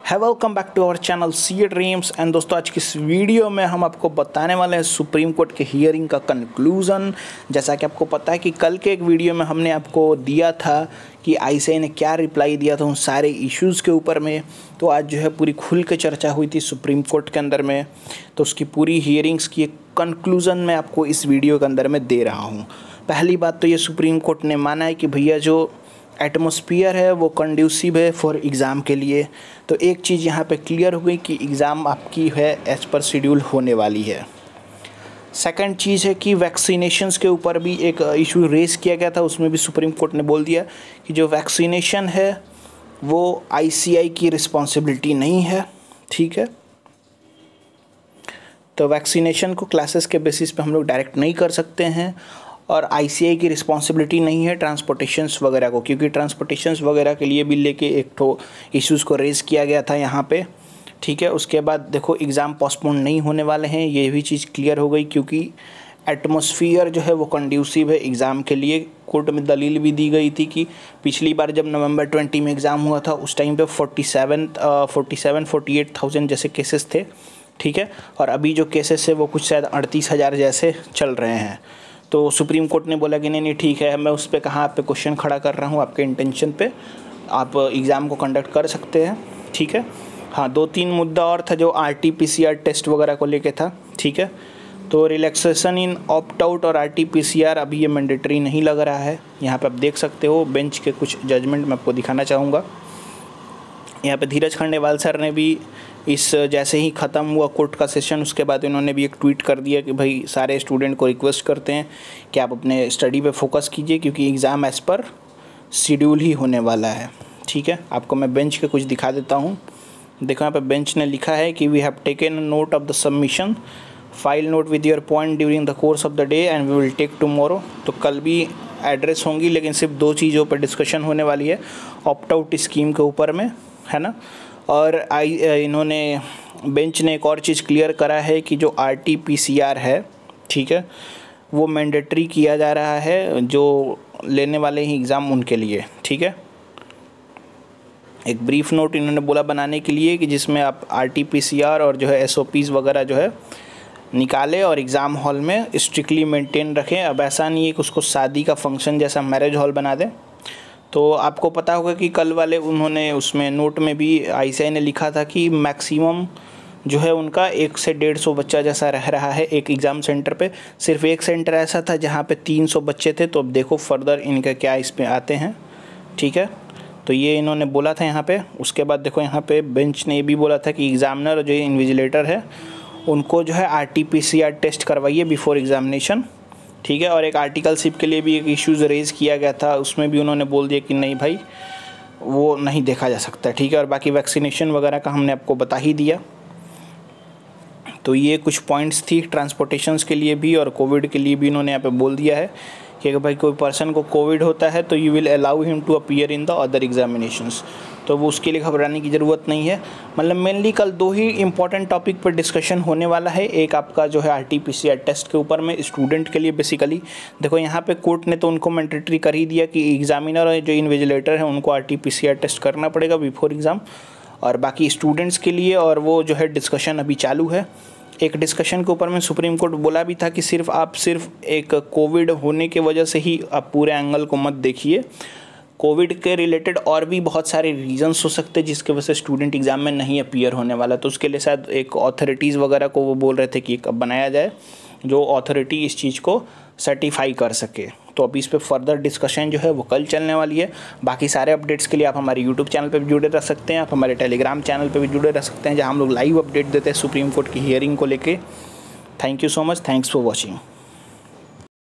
है welcome back to our channel C dreams. And दोस्तों, आज की इस वीडियो में हम आपको बताने वाले हैं सुप्रीम कोर्ट के हियरिंग का कंक्लूज़न। जैसा कि आपको पता है कि कल के एक वीडियो में हमने आपको दिया था कि आईसीआई ने क्या रिप्लाई दिया था उन सारे इश्यूज़ के ऊपर में। तो आज जो है पूरी खुल के चर्चा हुई थी सुप्रीम कोर्ट के अंदर में। तो उसकी पूरी हियरिंग्स की एक कंक्लूज़न मैं आपको इस वीडियो के अंदर में दे रहा हूँ। पहली बात तो ये सुप्रीम कोर्ट ने माना है कि भैया जो एटमॉस्फेयर है वो कंड्यूसिव है फॉर एग्ज़ाम के लिए। तो एक चीज़ यहाँ पे क्लियर हो गई कि एग्ज़ाम आपकी है एज़ पर शेड्यूल होने वाली है। सेकंड चीज़ है कि वैक्सीनेशंस के ऊपर भी एक इशू रेज़ किया गया था, उसमें भी सुप्रीम कोर्ट ने बोल दिया कि जो वैक्सीनेशन है वो आईसीआई की रिस्पॉन्सिबिलिटी नहीं है। ठीक है, तो वैक्सीनेशन को क्लासेस के बेसिस पे हम लोग डायरेक्ट नहीं कर सकते हैं और आईसीआई की रिस्पॉन्सिबिलिटी नहीं है ट्रांसपोर्टेशंस वगैरह को, क्योंकि ट्रांसपोर्टेशंस वगैरह के लिए भी लेके एक तो इश्यूज़ को रेज़ किया गया था यहाँ पे। ठीक है, उसके बाद देखो एग्ज़ाम पोस्टपोन नहीं होने वाले हैं, ये भी चीज़ क्लियर हो गई क्योंकि एटमॉस्फेयर जो है वो कंड्यूसिव है एग्ज़ाम के लिए। कोर्ट में दलील भी दी गई थी कि पिछली बार जब नवंबर 20 में एग्ज़ाम हुआ था उस टाइम पे 48,000 जैसे केसेस थे। ठीक है, और अभी जो केसेस है वो कुछ शायद 38,000 जैसे चल रहे हैं। तो सुप्रीम कोर्ट ने बोला कि नहीं ठीक है, मैं उस पर कहाँ आप पे क्वेश्चन खड़ा कर रहा हूँ, आपके इंटेंशन पे आप एग्ज़ाम को कंडक्ट कर सकते हैं। ठीक है, हाँ, 2-3 मुद्दा और था जो RT-PCR टेस्ट वगैरह को लेके था। ठीक है, तो रिलैक्सेशन इन ऑप्ट आउट और RT-PCR अभी ये मैंडेटरी नहीं लग रहा है। यहाँ पे आप देख सकते हो बेंच के कुछ जजमेंट मैं आपको दिखाना चाहूँगा। यहाँ पे धीरज खंडेवाल सर ने भी इस जैसे ही ख़त्म हुआ कोर्ट का सेशन उसके बाद इन्होंने भी एक ट्वीट कर दिया कि भाई सारे स्टूडेंट को रिक्वेस्ट करते हैं कि आप अपने स्टडी पे फोकस कीजिए क्योंकि एग्ज़ाम एज़ पर शेड्यूल ही होने वाला है। ठीक है, आपको मैं बेंच के कुछ दिखा देता हूँ। देखो यहाँ पे बेंच ने लिखा है कि we have taken note of the submission, file note with your point during the course of the day and we will take tomorrow. तो कल भी एड्रेस होंगी, लेकिन सिर्फ 2 चीज़ों पर डिस्कशन होने वाली है, ऑप्ट आउट स्कीम के ऊपर में, है ना। और इन्होंने बेंच ने एक और चीज़ क्लियर करा है कि जो RT-PCR है, ठीक है, वो मैंडेटरी किया जा रहा है जो लेने वाले हैं एग्ज़ाम उनके लिए। ठीक है, एक ब्रीफ नोट इन्होंने बोला बनाने के लिए कि जिसमें आप RT-PCR और जो है SOPs वगैरह जो है निकालें और एग्ज़ाम हॉल में स्ट्रिक्टली मेंटेन रखें। अब ऐसा नहीं है कि उसको शादी का फंक्शन जैसा मैरिज हॉल बना दें। तो आपको पता होगा कि कल वाले उन्होंने उसमें नोट में भी आईसीआई ने लिखा था कि मैक्सिमम जो है उनका 100 से 150 बच्चा जैसा रह रहा है एक एग्ज़ाम सेंटर पे। सिर्फ एक सेंटर ऐसा था जहाँ पे 300 बच्चे थे। तो अब देखो फर्दर इनका क्या इस पे आते हैं। ठीक है, तो ये इन्होंने बोला था यहाँ पे। उसके बाद देखो यहाँ पे बेंच ने ये भी बोला था कि एग्ज़ामिनर जो इन्विजिलेटर है उनको जो है RT-PCR टेस्ट करवाइए बिफोर एग्ज़ामिनेशन। ठीक है, और एक आर्टिकलशिप के लिए भी एक इश्यूज़ रेज़ किया गया था, उसमें भी उन्होंने बोल दिया कि नहीं भाई वो नहीं देखा जा सकता। ठीक है, और बाकी वैक्सीनेशन वगैरह का हमने आपको बता ही दिया। तो ये कुछ पॉइंट्स थी ट्रांसपोर्टेशंस के लिए भी और कोविड के लिए भी इन्होंने यहाँ पे बोल दिया है कि अगर भाई कोई पर्सन को कोविड होता है तो you will allow him to appear in the other examinations. तो वो उसके लिए घबराने की ज़रूरत नहीं है। मतलब मेनली कल 2 ही इंपॉर्टेंट टॉपिक पर डिस्कशन होने वाला है। एक आपका जो है RT-PCR टेस्ट के ऊपर में स्टूडेंट के लिए बेसिकली देखो यहाँ पे कोर्ट ने तो उनको मैंडेटरी कर ही दिया कि एग्जामिनर और जो इन्विजिलेटर है उनको RT-PCR टेस्ट करना पड़ेगा बिफोर एग्ज़ाम, और बाकी स्टूडेंट्स के लिए और वो जो है डिस्कशन अभी चालू है। एक डिस्कशन के ऊपर में सुप्रीम कोर्ट बोला भी था कि सिर्फ एक कोविड होने के वजह से ही आप पूरे एंगल को मत देखिए। कोविड के रिलेटेड और भी बहुत सारे रीजंस हो सकते हैं जिसके वजह से स्टूडेंट एग्ज़ाम में नहीं अपीयर होने वाला। तो उसके लिए शायद एक अथॉरिटीज़ वगैरह को वो बोल रहे थे कि कब बनाया जाए जो अथॉरिटी इस चीज़ को सर्टिफाई कर सके। तो अभी इस पर फर्दर डिस्कशन जो है वो कल चलने वाली है। बाकी सारे अपडेट्स के लिए आप हमारे यूट्यूब चैनल पे भी जुड़े रह सकते हैं, आप हमारे टेलीग्राम चैनल पे भी जुड़े रह सकते हैं जहां हम लोग लाइव अपडेट देते हैं सुप्रीम कोर्ट की हियरिंग को लेके। Thank you so much, thanks for watching.